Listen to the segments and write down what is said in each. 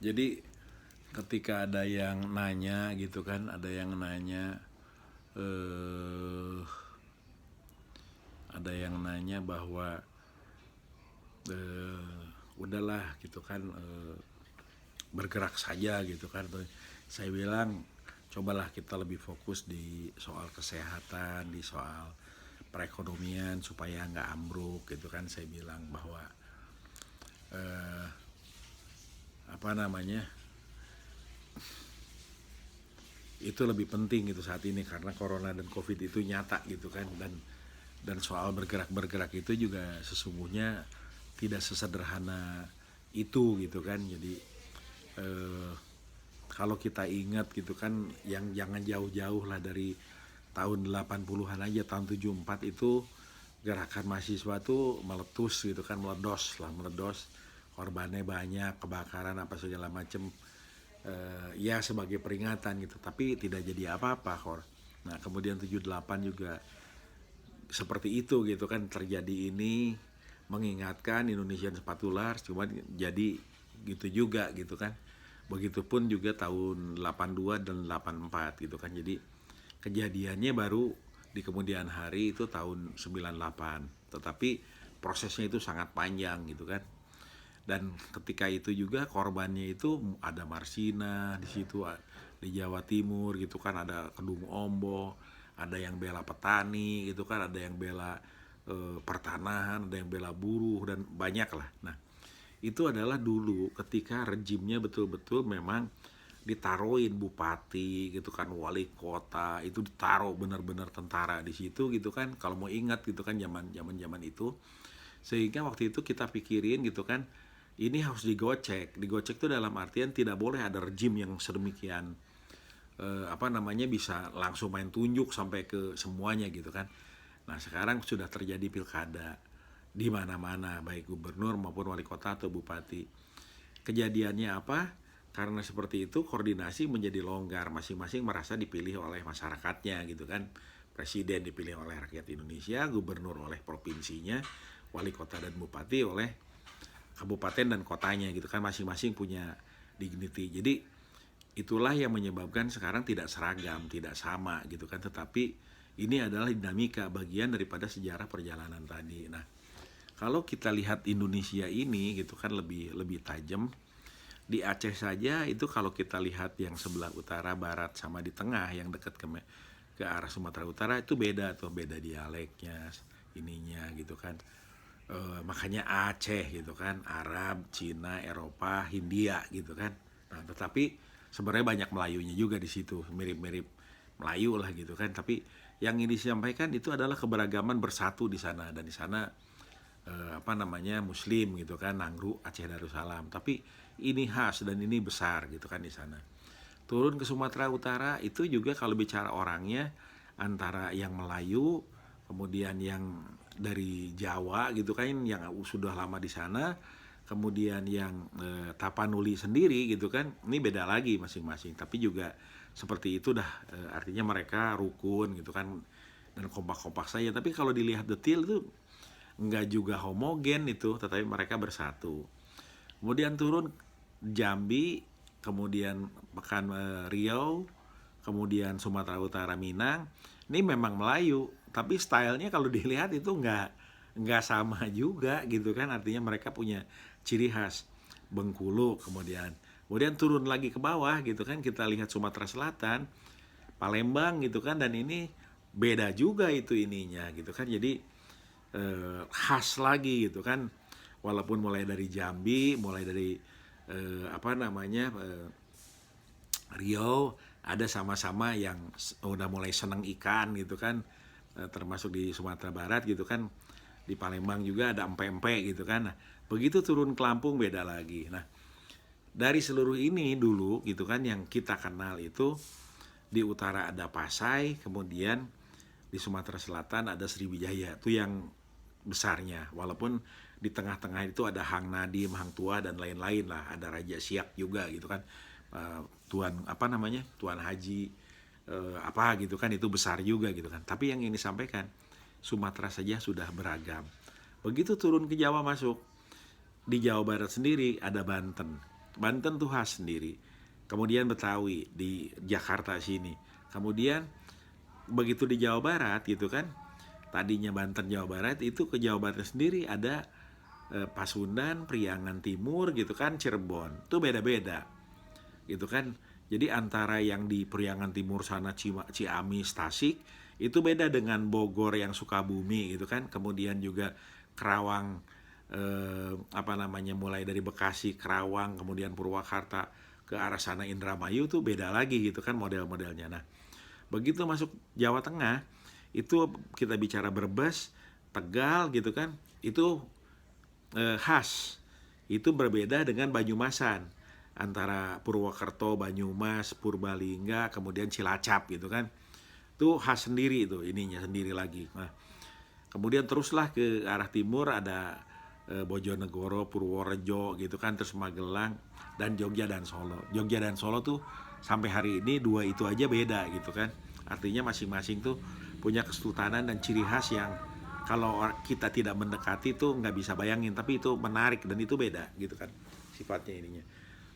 Jadi ketika ada yang nanya gitu kan, ada yang nanya eh ada yang nanya bahwa udahlah gitu kan, bergerak saja gitu kan. Saya bilang cobalah kita lebih fokus di soal kesehatan, di soal perekonomian supaya nggak ambruk gitu kan. Saya bilang bahwa eh, apa namanya, itu lebih penting gitu saat ini karena corona dan covid itu nyata gitu kan. Dan soal bergerak itu juga sesungguhnya tidak sesederhana itu gitu kan. Jadi eh, kalau kita ingat gitu kan, yang jangan jauh-jauh lah dari tahun 80-an aja, tahun 74 itu gerakan mahasiswa tuh meletus gitu kan, meledos, korbannya banyak, kebakaran apa segala macem. Ya sebagai peringatan gitu, tapi tidak jadi apa-apa kor. Nah kemudian 78 juga seperti itu gitu kan, terjadi ini mengingatkan Indonesian Sepatular, cuma jadi gitu juga gitu kan. Begitupun juga tahun 82 dan 84 gitu kan. Jadi kejadiannya baru di kemudian hari itu tahun 98. Tetapi prosesnya itu sangat panjang gitu kan. Dan ketika itu juga korbannya itu ada Marsina di situ, di Jawa Timur gitu kan, ada Kedung Ombo, ada yang bela petani gitu kan, ada yang bela pertanahan, ada yang bela buruh dan banyak lah. Nah itu adalah dulu ketika rejimnya betul-betul memang ditaruhin bupati gitu kan, wali kota itu ditaruh benar-benar tentara di situ gitu kan, kalau mau ingat gitu kan, zaman itu. Sehingga waktu itu kita pikirin gitu kan, ini harus digocek itu dalam artian tidak boleh ada rejim yang sedemikian apa namanya, bisa langsung main tunjuk sampai ke semuanya gitu kan. Nah sekarang sudah terjadi pilkada di mana-mana, baik gubernur maupun wali kota atau bupati. Kejadiannya apa? Karena seperti itu koordinasi menjadi longgar, masing-masing merasa dipilih oleh masyarakatnya gitu kan. Presiden dipilih oleh rakyat Indonesia, gubernur oleh provinsinya, wali kota dan bupati oleh kabupaten dan kotanya gitu kan, masing-masing punya dignity. Jadi itulah yang menyebabkan sekarang tidak seragam, tidak sama gitu kan, tetapi ini adalah dinamika bagian daripada sejarah perjalanan tadi. Nah, kalau kita lihat Indonesia ini gitu kan lebih lebih tajam. Di Aceh saja itu kalau kita lihat yang sebelah utara, barat sama di tengah yang dekat ke arah Sumatera Utara itu beda tuh, beda dialeknya ininya gitu kan. Makanya Aceh gitu kan, Arab, Cina, Eropa, Hindia gitu kan. Nah, tetapi sebenarnya banyak Melayunya juga di situ, mirip-mirip Melayu lah gitu kan. Tapi yang ini disampaikan itu adalah keberagaman bersatu di sana, dan di sana apa namanya, Muslim gitu kan, Nangru, Aceh Darussalam. Tapi ini khas dan ini besar gitu kan di sana. Turun ke Sumatera Utara itu juga kalau bicara orangnya antara yang Melayu, kemudian yang dari Jawa gitu kan, yang sudah lama di sana, kemudian yang Tapanuli sendiri gitu kan, ini beda lagi masing-masing. Tapi juga seperti itu dah, artinya mereka rukun gitu kan dan kompak-kompak saja. Tapi kalau dilihat detail itu nggak juga homogen itu, tetapi mereka bersatu. Kemudian turun Jambi, kemudian Pekan Riau, kemudian Sumatera Utara, Minang. Ini memang Melayu, tapi stylenya kalau dilihat itu nggak sama juga gitu kan. Artinya mereka punya ciri khas. Bengkulu kemudian turun lagi ke bawah gitu kan, kita lihat Sumatera Selatan, Palembang gitu kan, dan ini beda juga itu ininya gitu kan. Jadi khas lagi gitu kan, walaupun mulai dari Jambi, mulai dari apa namanya, Riau, ada sama-sama yang udah mulai seneng ikan gitu kan, termasuk di Sumatera Barat gitu kan, di Palembang juga ada empe-empe gitu kan. Nah, begitu turun ke Lampung beda lagi. Nah, dari seluruh ini dulu gitu kan yang kita kenal itu, di utara ada Pasai, kemudian di Sumatera Selatan ada Sriwijaya, itu yang besarnya. Walaupun di tengah-tengah itu ada Hang Nadim, Hang Tua dan lain-lain lah, ada Raja Siak juga gitu kan. Tuan apa namanya? Tuan Haji apa gitu kan, itu besar juga gitu kan. Tapi yang ini disampaikan Sumatera saja sudah beragam. Begitu turun ke Jawa masuk, di Jawa Barat sendiri ada Banten. Banten tuh khas sendiri. Kemudian Betawi di Jakarta sini. Kemudian begitu di Jawa Barat gitu kan, tadinya Banten Jawa Barat, itu ke Jawa Barat sendiri ada Pasundan, Priangan Timur gitu kan, Cirebon. Itu beda-beda gitu kan. Jadi antara yang di Priangan Timur sana, Ciamis, Tasik, itu beda dengan Bogor yang Sukabumi gitu kan. Kemudian juga Kerawang, mulai dari Bekasi, Kerawang, kemudian Purwakarta ke arah sana Indramayu tuh beda lagi gitu kan model-modelnya. Nah, begitu masuk Jawa Tengah, itu kita bicara Brebes, Tegal gitu kan, itu khas. Itu berbeda dengan Banyumasan, antara Purwokerto, Banyumas, Purbalingga, kemudian Cilacap gitu kan. Itu khas sendiri, itu ininya sendiri lagi. Nah, kemudian teruslah ke arah timur ada Bojonegoro, Purworejo gitu kan, terus Magelang, dan Jogja dan Solo. Jogja dan Solo tuh sampai hari ini dua itu aja beda gitu kan. Artinya masing-masing tuh punya kesultanan dan ciri khas yang kalau kita tidak mendekati tuh nggak bisa bayangin, tapi itu menarik dan itu beda gitu kan sifatnya ininya.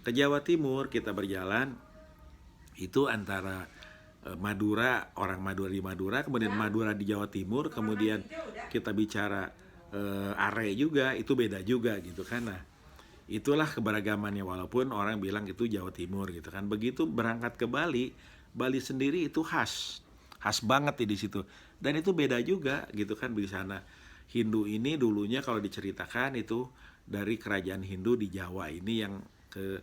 Ke Jawa Timur kita berjalan, itu antara Madura, orang Madura di Madura, kemudian Madura di Jawa Timur, kemudian kita bicara Are juga, itu beda juga gitu kan. Nah, itulah keberagamannya, walaupun orang bilang itu Jawa Timur gitu kan. Begitu berangkat ke Bali, Bali sendiri itu khas banget di situ. Dan itu beda juga gitu kan di sana. Hindu ini dulunya kalau diceritakan itu dari kerajaan Hindu di Jawa ini yang ke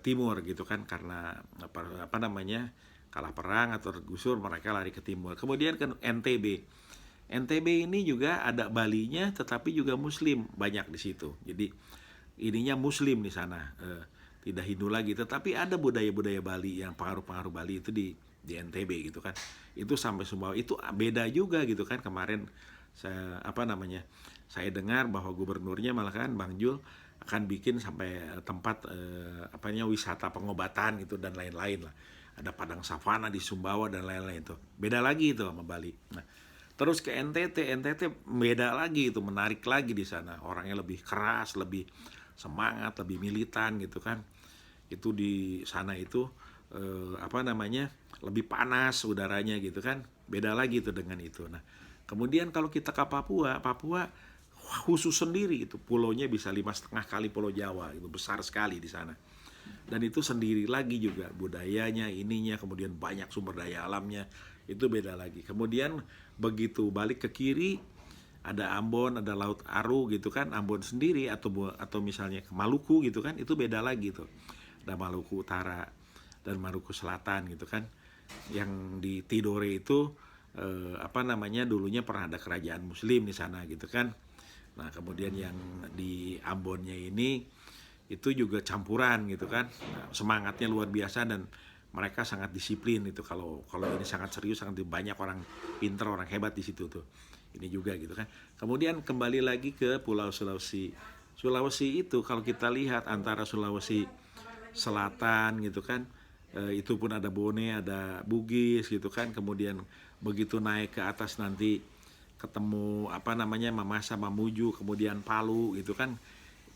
timur gitu kan, karena kalah perang atau tergusur, mereka lari ke timur. Kemudian ke NTB. NTB ini juga ada Balinya, tetapi juga Muslim banyak di situ. Jadi ininya Muslim di sana, tidak Hindu lagi. Tetapi ada budaya-budaya Bali yang pengaruh-pengaruh Bali itu di NTB gitu kan. Itu sampai Sumbawa itu beda juga gitu kan. Kemarin saya dengar bahwa gubernurnya malah kan Bang Jul akan bikin sampai tempat wisata pengobatan gitu dan lain-lain lah. Ada padang savana di Sumbawa dan lain-lain tuh. Beda lagi itu sama Bali. Nah, terus ke NTT beda lagi, itu menarik lagi di sana. Orangnya lebih keras, lebih semangat, lebih militan gitu kan. Itu di sana itu lebih panas udaranya gitu kan. Beda lagi itu dengan itu. Nah, kemudian kalau kita ke Papua khusus sendiri, itu pulaunya bisa 5,5 kali Pulau Jawa, itu besar sekali di sana. Dan itu sendiri lagi juga budayanya, ininya, kemudian banyak sumber daya alamnya, itu beda lagi. Kemudian begitu balik ke kiri ada Ambon, ada Laut Aru gitu kan, Ambon sendiri, atau misalnya ke Maluku gitu kan, itu beda lagi tuh. Ada Maluku Utara dan Maluku Selatan gitu kan. Yang di Tidore itu dulunya pernah ada kerajaan Muslim di sana gitu kan. Nah, kemudian yang di Ambonnya ini itu juga campuran gitu kan. Nah, semangatnya luar biasa dan mereka sangat disiplin itu. Kalau ini sangat serius, sangat banyak orang pinter, orang hebat di situ tuh. Ini juga gitu kan. Kemudian kembali lagi ke Pulau Sulawesi. Sulawesi itu kalau kita lihat antara Sulawesi Selatan gitu kan, itu pun ada Bone, ada Bugis gitu kan. Kemudian begitu naik ke atas nanti ketemu Mamasa, Mamuju, kemudian Palu gitu kan.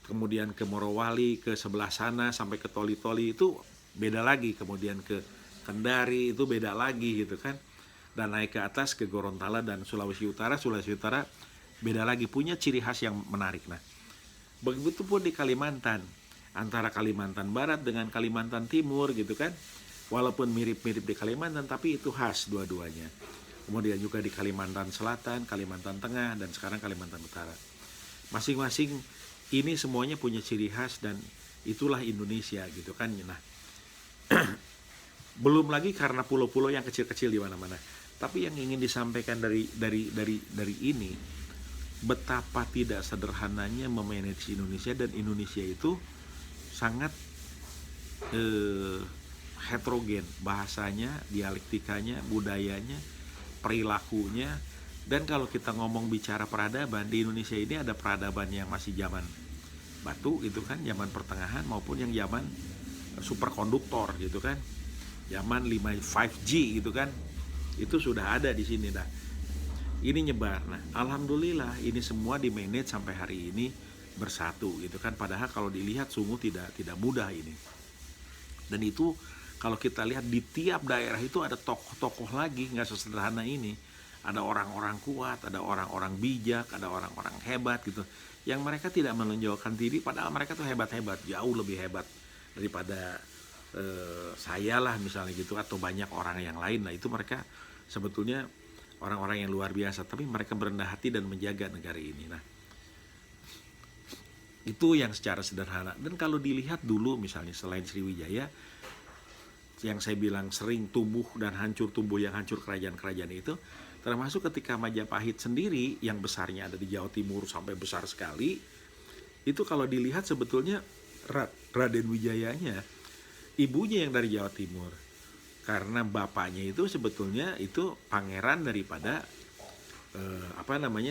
Kemudian ke Morowali, ke sebelah sana sampai ke Toli-Toli itu beda lagi. Kemudian ke Kendari itu beda lagi gitu kan. Dan naik ke atas ke Gorontalo dan Sulawesi Utara beda lagi, punya ciri khas yang menarik. Nah, begitu pun di Kalimantan, antara Kalimantan Barat dengan Kalimantan Timur gitu kan. Walaupun mirip-mirip di Kalimantan, tapi itu khas dua-duanya. Kemudian juga di Kalimantan Selatan, Kalimantan Tengah, dan sekarang Kalimantan Utara. Masing-masing ini semuanya punya ciri khas dan itulah Indonesia gitu kan. Nah, belum lagi karena pulau-pulau yang kecil-kecil di mana-mana. Tapi yang ingin disampaikan dari ini, betapa tidak sederhananya memanage Indonesia, dan Indonesia itu sangat heterogen, bahasanya, dialektikanya, budayanya, perilakunya. Dan kalau kita ngomong bicara peradaban, di Indonesia ini ada peradaban yang masih zaman batu gitu kan, zaman pertengahan, maupun yang zaman superkonduktor gitu kan, zaman 5G gitu kan, itu sudah ada di sini dah. Ini nyebar. Nah, alhamdulillah ini semua di manage sampai hari ini bersatu gitu kan, padahal kalau dilihat sungguh tidak mudah ini. Dan itu kalau kita lihat di tiap daerah itu ada tokoh-tokoh lagi, nggak sesederhana ini. Ada orang-orang kuat, ada orang-orang bijak, ada orang-orang hebat gitu, yang mereka tidak menonjolkan diri padahal mereka tuh hebat-hebat, jauh lebih hebat daripada saya lah misalnya gitu, atau banyak orang yang lain. Nah itu mereka sebetulnya orang-orang yang luar biasa, tapi mereka berendah hati dan menjaga negara ini. Nah itu yang secara sederhana. Dan kalau dilihat dulu misalnya selain Sriwijaya, yang saya bilang sering tumbuh yang hancur kerajaan-kerajaan itu, termasuk ketika Majapahit sendiri yang besarnya ada di Jawa Timur sampai besar sekali, itu kalau dilihat sebetulnya Raden Wijayanya, ibunya yang dari Jawa Timur, karena bapaknya itu sebetulnya itu pangeran daripada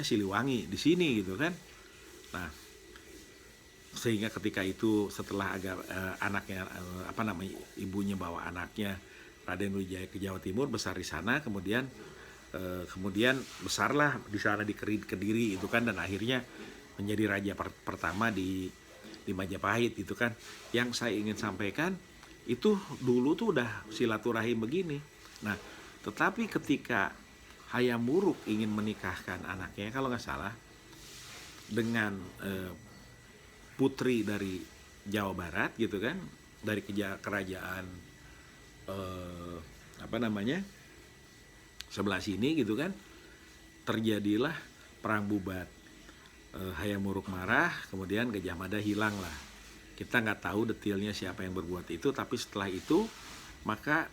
Siliwangi di sini gitu kan. Nah sehingga ketika itu setelah anaknya ibunya bawa anaknya Raden Wijaya ke Jawa Timur, besar di sana, kemudian besarlah di sana di Kediri itu kan, dan akhirnya menjadi raja pertama di Majapahit itu kan. Yang saya ingin sampaikan itu dulu tuh udah silaturahim begini. Nah tetapi ketika Hayam Wuruk ingin menikahkan anaknya kalau nggak salah dengan putri dari Jawa Barat gitu kan, dari kerajaan sebelah sini gitu kan, terjadilah perang Bubat. Hayam Wuruk marah, kemudian Gajah Mada hilang lah. Kita nggak tahu detailnya siapa yang berbuat itu, tapi setelah itu maka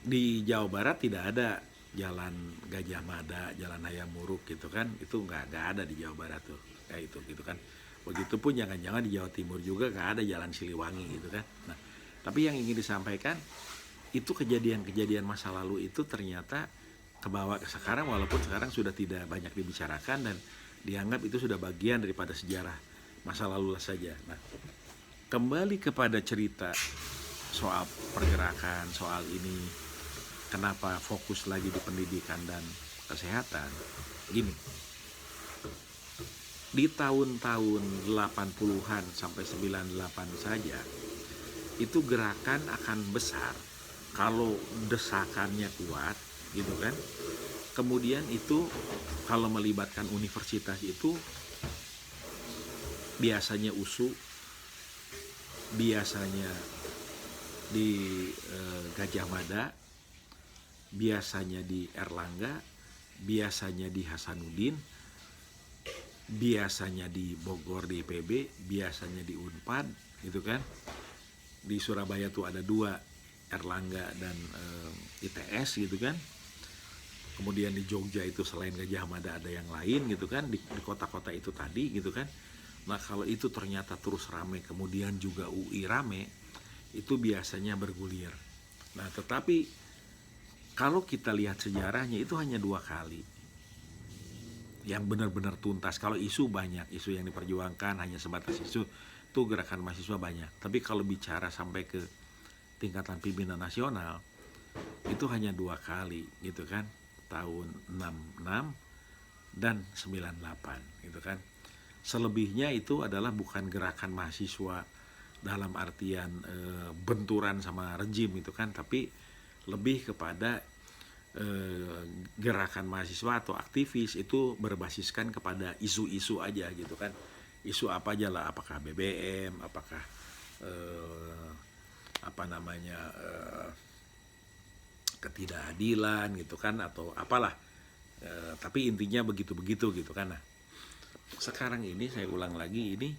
di Jawa Barat tidak ada jalan Gajah Mada, jalan Hayam Wuruk gitu kan, itu nggak ada di Jawa Barat tuh kayak itu gitu kan. Begitupun jangan-jangan di Jawa Timur juga nggak ada jalan Siliwangi gitu kan. Nah, tapi yang ingin disampaikan itu kejadian-kejadian masa lalu itu ternyata kebawa ke sekarang, walaupun sekarang sudah tidak banyak dibicarakan dan dianggap itu sudah bagian daripada sejarah masa lalu saja. Nah, kembali kepada cerita soal pergerakan, soal ini kenapa fokus lagi di pendidikan dan kesehatan. Gini, di tahun-tahun 80-an sampai 98 saja itu gerakan akan besar kalau desakannya kuat gitu kan. Kemudian itu kalau melibatkan universitas itu biasanya USU, biasanya di Gajah Mada, biasanya di Erlangga, biasanya di Hasanuddin, biasanya di Bogor di IPB, biasanya di Unpad gitu kan. Di Surabaya tuh ada 2, Erlangga dan ITS gitu kan. Kemudian di Jogja itu selain Gajah Mada ada yang lain gitu kan, di kota-kota itu tadi gitu kan. Nah kalau itu ternyata terus rame, kemudian juga UI rame, itu biasanya bergulir. Nah tetapi kalau kita lihat sejarahnya itu hanya 2 kali yang benar-benar tuntas. Kalau isu banyak, isu yang diperjuangkan hanya sebatas isu, itu gerakan mahasiswa banyak. Tapi kalau bicara sampai ke tingkatan pimpinan nasional, itu hanya 2 kali gitu kan, tahun 66 dan 98 gitu kan. Selebihnya itu adalah bukan gerakan mahasiswa dalam artian benturan sama rejim gitu kan, tapi lebih kepada gerakan mahasiswa atau aktivis itu berbasiskan kepada isu-isu aja gitu kan. Isu apa aja lah, apakah BBM, apakah ketidakadilan gitu kan, atau apalah. Tapi intinya begitu-begitu gitu kan. Nah, sekarang ini saya ulang lagi, ini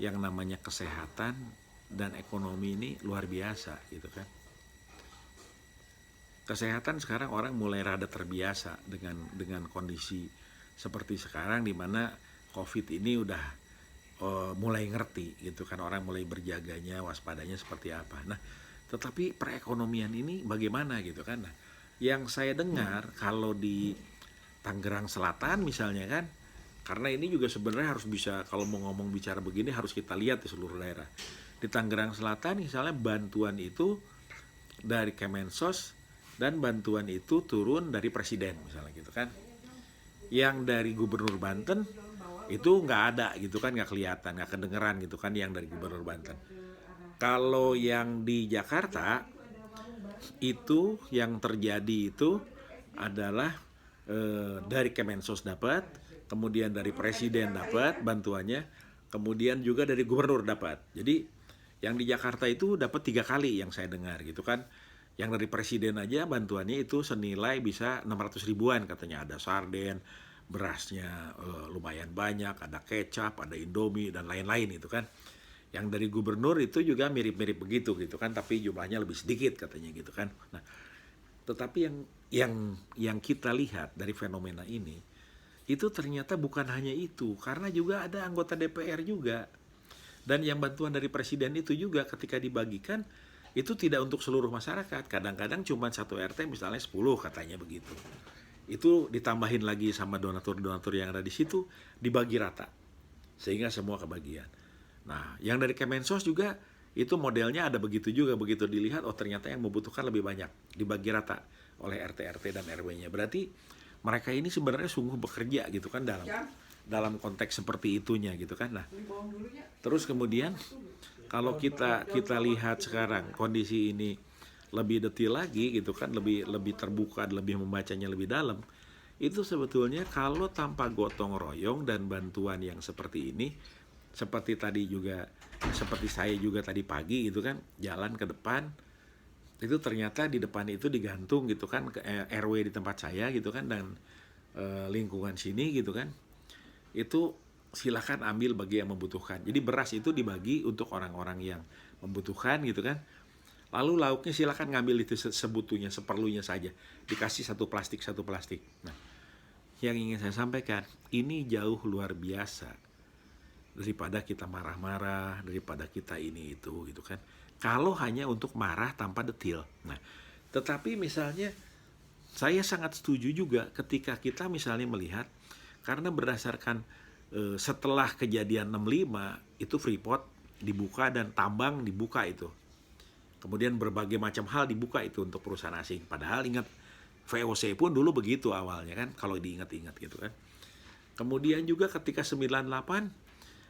yang namanya kesehatan dan ekonomi ini luar biasa gitu kan. Kesehatan sekarang orang mulai rada terbiasa dengan kondisi seperti sekarang, di mana COVID ini udah mulai ngerti gitu kan, orang mulai berjaganya, waspadanya seperti apa. Nah, tetapi perekonomian ini bagaimana gitu kan. Nah, yang saya dengar kalau di Tangerang Selatan misalnya kan, karena ini juga sebenarnya harus bisa, kalau mau ngomong bicara begini harus kita lihat di seluruh daerah. Di Tangerang Selatan misalnya bantuan itu dari Kemensos dan bantuan itu turun dari presiden misalnya gitu kan. Yang dari Gubernur Banten Itu nggak ada gitu kan, nggak kelihatan, nggak kedengeran gitu kan yang dari Gubernur Banten. Kalau yang di Jakarta itu yang terjadi itu adalah dari Kemensos dapat, kemudian dari Presiden dapat bantuannya, kemudian juga dari Gubernur dapat. Jadi yang di Jakarta itu dapat 3 kali yang saya dengar gitu kan. Yang dari Presiden aja bantuannya itu senilai bisa 600 ribuan katanya. Ada sarden, berasnya lumayan banyak, ada kecap, ada Indomie dan lain-lain itu kan. Yang dari Gubernur itu juga mirip-mirip begitu gitu kan, tapi jumlahnya lebih sedikit katanya gitu kan. Nah, tetapi yang kita lihat dari fenomena ini itu ternyata bukan hanya itu, karena juga ada anggota DPR juga. Dan yang bantuan dari Presiden itu juga ketika dibagikan itu tidak untuk seluruh masyarakat. Kadang-kadang cuma satu RT misalnya 10 katanya begitu. Itu ditambahin lagi sama donatur-donatur yang ada di situ, dibagi rata. Sehingga semua kebagian. Nah, yang dari Kemensos juga itu modelnya ada begitu juga, begitu dilihat oh ternyata yang membutuhkan lebih banyak, dibagi rata oleh RT-RT dan RW-nya. Berarti mereka ini sebenarnya sungguh bekerja gitu kan dalam konteks seperti itunya gitu kan. Nah, terus kemudian kalau kita lihat sekarang kondisi ini lebih detail lagi gitu kan, lebih terbuka, lebih membacanya lebih dalam, itu sebetulnya kalau tanpa gotong royong dan bantuan yang seperti ini, seperti tadi juga, seperti saya juga tadi pagi gitu kan, jalan ke depan, itu ternyata di depan itu digantung gitu kan, ke RW di tempat saya gitu kan, dan lingkungan sini gitu kan, itu silakan ambil bagi yang membutuhkan. Jadi beras itu dibagi untuk orang-orang yang membutuhkan gitu kan. Lalu lauknya silakan ngambil itu sebutunya, seperlunya saja. Dikasih satu plastik. Nah, yang ingin saya sampaikan, ini jauh luar biasa daripada kita marah-marah, daripada kita ini itu gitu kan. Kalau hanya untuk marah tanpa detil. Nah, tetapi misalnya saya sangat setuju juga ketika kita misalnya melihat, karena berdasarkan setelah kejadian 65 itu Freeport dibuka dan tambang dibuka itu. Kemudian berbagai macam hal dibuka itu untuk perusahaan asing. Padahal ingat VOC pun dulu begitu awalnya kan, kalau diingat-ingat gitu kan. Kemudian juga ketika 98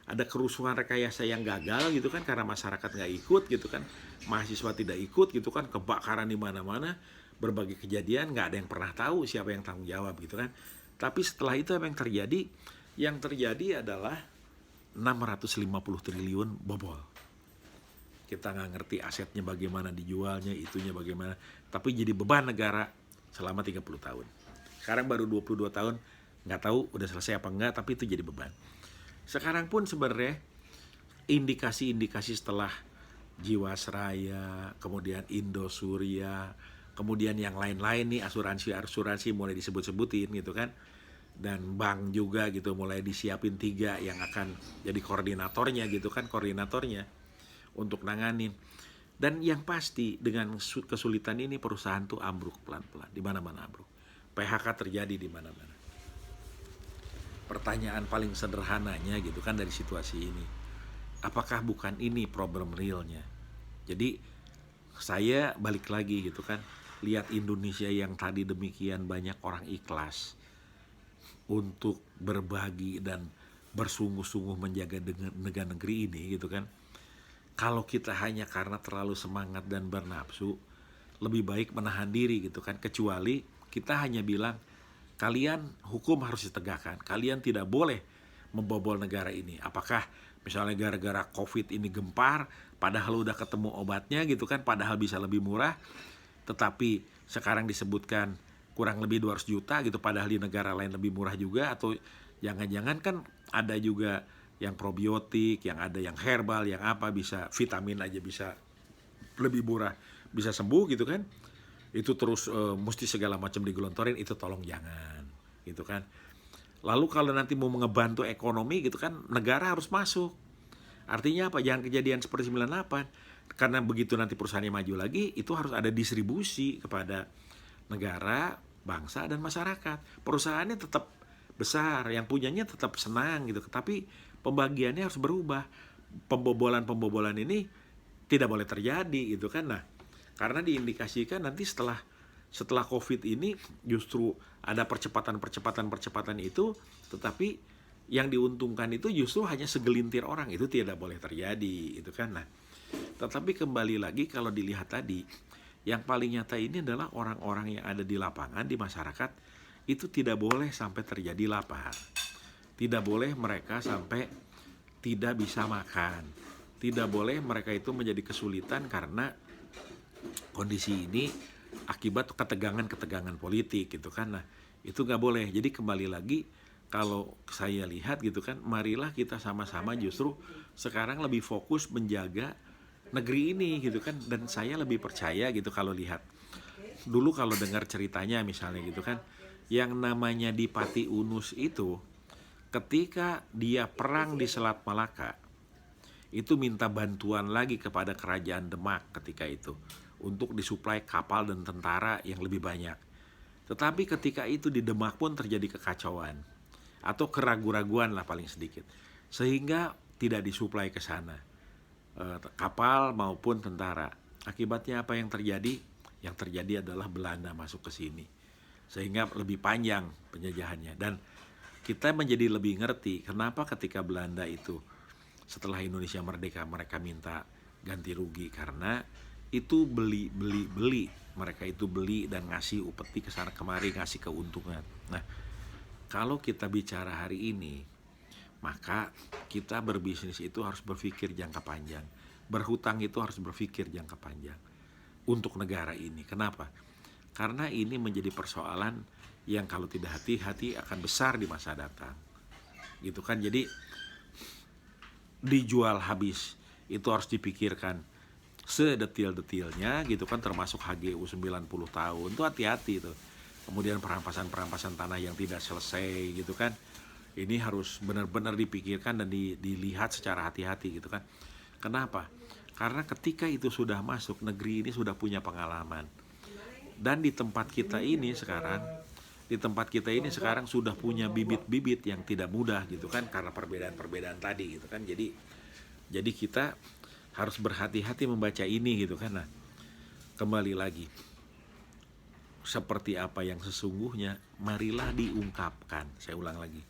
ada kerusuhan rekayasa yang gagal gitu kan, karena masyarakat nggak ikut gitu kan, mahasiswa tidak ikut gitu kan, kebakaran di mana-mana, berbagai kejadian, nggak ada yang pernah tahu siapa yang tanggung jawab gitu kan. Tapi setelah itu apa yang terjadi? Yang terjadi adalah 650 triliun bobol. Kita nggak ngerti asetnya bagaimana dijualnya, itunya bagaimana, tapi jadi beban negara selama 30 tahun. Sekarang baru 22 tahun, nggak tahu udah selesai apa enggak, tapi itu jadi beban. Sekarang pun sebenarnya indikasi-indikasi setelah Jiwasraya, kemudian Indosuria, kemudian yang lain-lain nih, asuransi mulai disebut-sebutin gitu kan. Dan bank juga gitu mulai disiapin 3 yang akan jadi koordinatornya gitu kan, koordinatornya untuk nanganin. Dan yang pasti dengan kesulitan ini perusahaan tuh ambruk pelan-pelan, di mana-mana ambruk. PHK terjadi di mana-mana. Pertanyaan paling sederhananya gitu kan dari situasi ini, apakah bukan ini problem realnya? Jadi saya balik lagi gitu kan, lihat Indonesia yang tadi demikian banyak orang ikhlas untuk berbagi dan bersungguh-sungguh menjaga negara negeri ini gitu kan. Kalau kita hanya karena terlalu semangat dan bernafsu, lebih baik menahan diri gitu kan. Kecuali kita hanya bilang, kalian hukum harus ditegakkan, kalian tidak boleh membobol negara ini. Apakah misalnya gara-gara COVID ini gempar, padahal udah ketemu obatnya gitu kan, padahal bisa lebih murah, tetapi sekarang disebutkan kurang lebih 200 juta gitu, padahal di negara lain lebih murah juga. Atau jangan-jangan kan ada juga yang probiotik, yang ada yang herbal, yang apa, bisa vitamin aja bisa lebih murah, bisa sembuh gitu kan. Itu terus mesti segala macam digelontorin, itu tolong jangan gitu kan. Lalu kalau nanti mau ngebantu ekonomi gitu kan, negara harus masuk. Artinya apa? Jangan kejadian seperti 98. Karena begitu nanti perusahaannya maju lagi, itu harus ada distribusi kepada negara, bangsa, dan masyarakat. Perusahaannya tetap besar, yang punyanya tetap senang gitu, tapi pembagiannya harus berubah. Pembobolan ini tidak boleh terjadi gitu kan. Nah, karena diindikasikan nanti setelah COVID ini justru ada percepatan itu, tetapi yang diuntungkan itu justru hanya segelintir orang. Itu tidak boleh terjadi, itu kan. Nah, tetapi kembali lagi kalau dilihat tadi, yang paling nyata ini adalah orang-orang yang ada di lapangan, di masyarakat, itu tidak boleh sampai terjadi lapar. Tidak boleh mereka sampai tidak bisa makan. Tidak boleh mereka itu menjadi kesulitan karena kondisi ini akibat ketegangan-ketegangan politik gitu kan. Nah, itu nggak boleh. Jadi kembali lagi, kalau saya lihat gitu kan, marilah kita sama-sama justru sekarang lebih fokus menjaga negeri ini gitu kan. Dan saya lebih percaya gitu kalau lihat dulu, kalau dengar ceritanya misalnya gitu kan, yang namanya Dipati Unus itu ketika dia perang di Selat Malaka itu minta bantuan lagi kepada kerajaan Demak ketika itu untuk disuplai kapal dan tentara yang lebih banyak. Tetapi ketika itu di Demak pun terjadi kekacauan atau keraguan-raguan lah paling sedikit, sehingga tidak disuplai ke sana kapal maupun tentara. Akibatnya apa yang terjadi? Yang terjadi adalah Belanda masuk ke sini, sehingga lebih panjang penjajahannya. Dan kita menjadi lebih ngerti kenapa ketika Belanda itu setelah Indonesia merdeka mereka minta ganti rugi, karena itu beli. Mereka itu beli dan ngasih upeti ke sana kemari, ngasih keuntungan. Nah, kalau kita bicara hari ini, maka kita berbisnis itu harus berpikir jangka panjang. Berhutang itu harus berpikir jangka panjang untuk negara ini. Kenapa? Karena ini menjadi persoalan yang kalau tidak hati-hati akan besar di masa datang. Gitu kan. Jadi dijual habis itu harus dipikirkan sedetil-detilnya gitu kan, termasuk HGU 90 tahun itu hati-hati tuh. Kemudian perampasan tanah yang tidak selesai gitu kan, ini harus benar-benar dipikirkan dan dilihat secara hati-hati gitu kan. Kenapa? Karena ketika itu sudah masuk, negeri ini sudah punya pengalaman. Dan di tempat kita ini sekarang sudah punya bibit-bibit yang tidak mudah gitu kan, karena perbedaan-perbedaan tadi gitu kan. Jadi kita harus berhati-hati membaca ini gitu kan. Nah, kembali lagi, seperti apa yang sesungguhnya, marilah diungkapkan. Saya ulang lagi,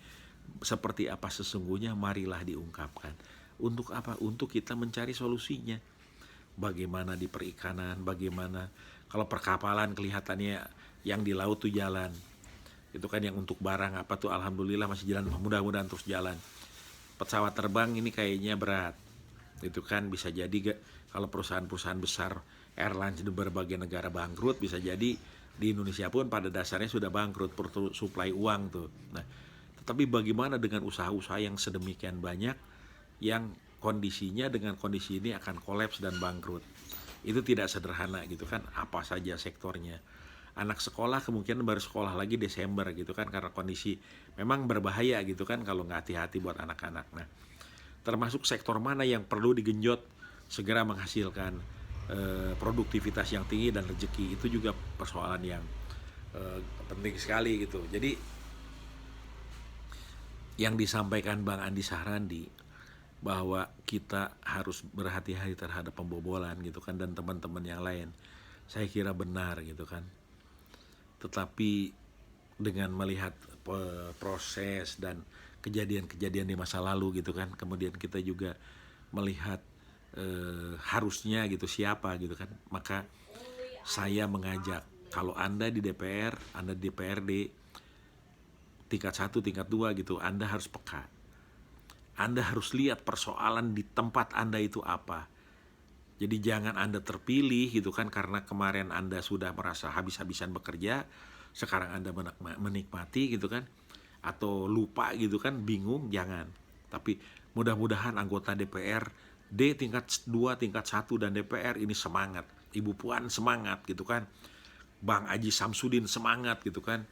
seperti apa sesungguhnya, marilah diungkapkan. Untuk apa? Untuk kita mencari solusinya. Bagaimana di perikanan, bagaimana kalau perkapalan kelihatannya yang di laut tuh jalan. Itu kan yang untuk barang apa tuh, alhamdulillah masih jalan, mudah-mudahan terus jalan. Pesawat terbang ini kayaknya berat. Itu kan bisa jadi kalau perusahaan-perusahaan besar airlines di berbagai negara bangkrut, bisa jadi di Indonesia pun pada dasarnya sudah bangkrut, perlu suplai uang tuh. Nah, tetapi bagaimana dengan usaha-usaha yang sedemikian banyak yang kondisinya dengan kondisi ini akan kolaps dan bangkrut? Itu tidak sederhana gitu kan, apa saja sektornya. Anak sekolah kemungkinan baru sekolah lagi Desember gitu kan, karena kondisi memang berbahaya gitu kan kalau nggak hati-hati buat anak-anak. Nah, termasuk sektor mana yang perlu digenjot segera menghasilkan produktivitas yang tinggi dan rezeki, itu juga persoalan yang penting sekali gitu. Jadi yang disampaikan Bang Andi Sahrandi bahwa kita harus berhati-hati terhadap pembobolan gitu kan, dan teman-teman yang lain, saya kira benar gitu kan. Tetapi dengan melihat proses dan kejadian-kejadian di masa lalu gitu kan, kemudian kita juga melihat harusnya gitu siapa gitu kan, maka saya mengajak, kalau Anda di DPR, Anda di DPRD tingkat 1, tingkat 2 gitu, Anda harus peka. Anda harus lihat persoalan di tempat Anda itu apa. Jadi jangan Anda terpilih gitu kan, karena kemarin Anda sudah merasa habis-habisan bekerja, sekarang Anda menikmati gitu kan, atau lupa gitu kan, bingung, jangan. Tapi mudah-mudahan anggota DPR D tingkat 2, tingkat 1 dan DPR ini semangat. Ibu Puan semangat gitu kan, Bang Aji Samsudin semangat gitu kan,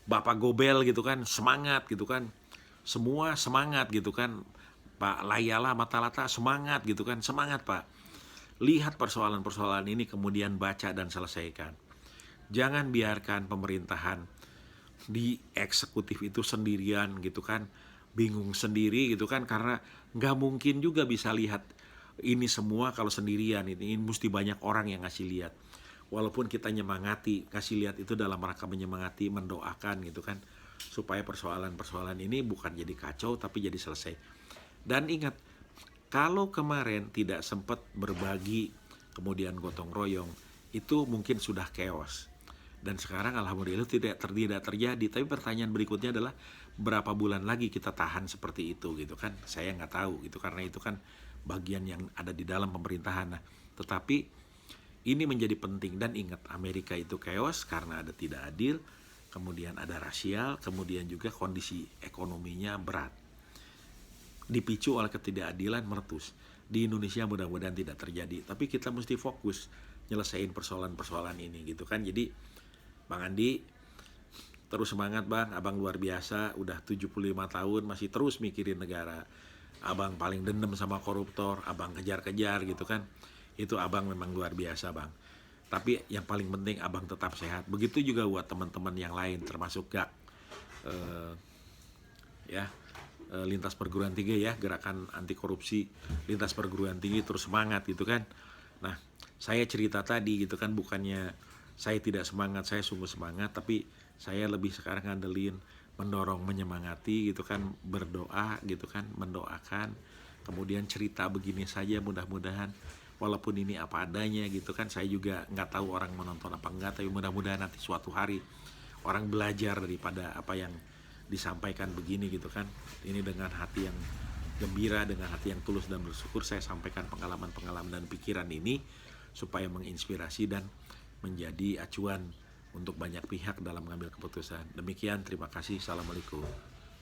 Bapak Gobel gitu kan semangat gitu kan, semua semangat gitu kan, Pak Layala Matalata semangat gitu kan, semangat Pak. Lihat persoalan-persoalan ini kemudian baca dan selesaikan. Jangan biarkan pemerintahan di eksekutif itu sendirian gitu kan, bingung sendiri gitu kan, karena nggak mungkin juga bisa lihat ini semua kalau sendirian. Ini mesti banyak orang yang ngasih lihat. Walaupun kita nyemangati, kasih lihat itu dalam rangka menyemangati, mendoakan gitu kan, supaya persoalan-persoalan ini bukan jadi kacau tapi jadi selesai. Dan ingat, kalau kemarin tidak sempat berbagi kemudian gotong royong, itu mungkin sudah chaos. Dan sekarang alhamdulillah tidak terjadi. Tapi pertanyaan berikutnya adalah berapa bulan lagi kita tahan seperti itu gitu kan? Saya nggak tahu gitu, karena itu kan bagian yang ada di dalam pemerintahan. Nah, tetapi ini menjadi penting. Dan ingat, Amerika itu chaos karena ada tidak adil, kemudian ada rasial, kemudian juga kondisi ekonominya berat, dipicu oleh ketidakadilan meletus. Di Indonesia mudah-mudahan tidak terjadi, tapi kita mesti fokus nyelesain persoalan-persoalan ini gitu kan. Jadi Bang Andi, terus semangat Bang, Abang luar biasa, udah 75 tahun masih terus mikirin negara. Abang paling dendam sama koruptor, Abang kejar-kejar gitu kan. Itu Abang memang luar biasa Bang. Tapi yang paling penting Abang tetap sehat. Begitu juga buat teman-teman yang lain, termasuk GAK. Lintas perguruan tinggi ya, gerakan anti korupsi lintas perguruan tinggi, terus semangat gitu kan. Nah, saya cerita tadi gitu kan, bukannya saya tidak semangat, saya sungguh semangat, tapi saya lebih sekarang ngandelin mendorong, menyemangati gitu kan, berdoa gitu kan, mendoakan, kemudian cerita begini saja, mudah-mudahan walaupun ini apa adanya gitu kan. Saya juga nggak tahu orang menonton apa enggak, tapi mudah-mudahan nanti suatu hari orang belajar daripada apa yang disampaikan begini gitu kan. Ini dengan hati yang gembira, dengan hati yang tulus dan bersyukur saya sampaikan pengalaman-pengalaman dan pikiran ini supaya menginspirasi dan menjadi acuan untuk banyak pihak dalam mengambil keputusan. Demikian, terima kasih. Assalamualaikum.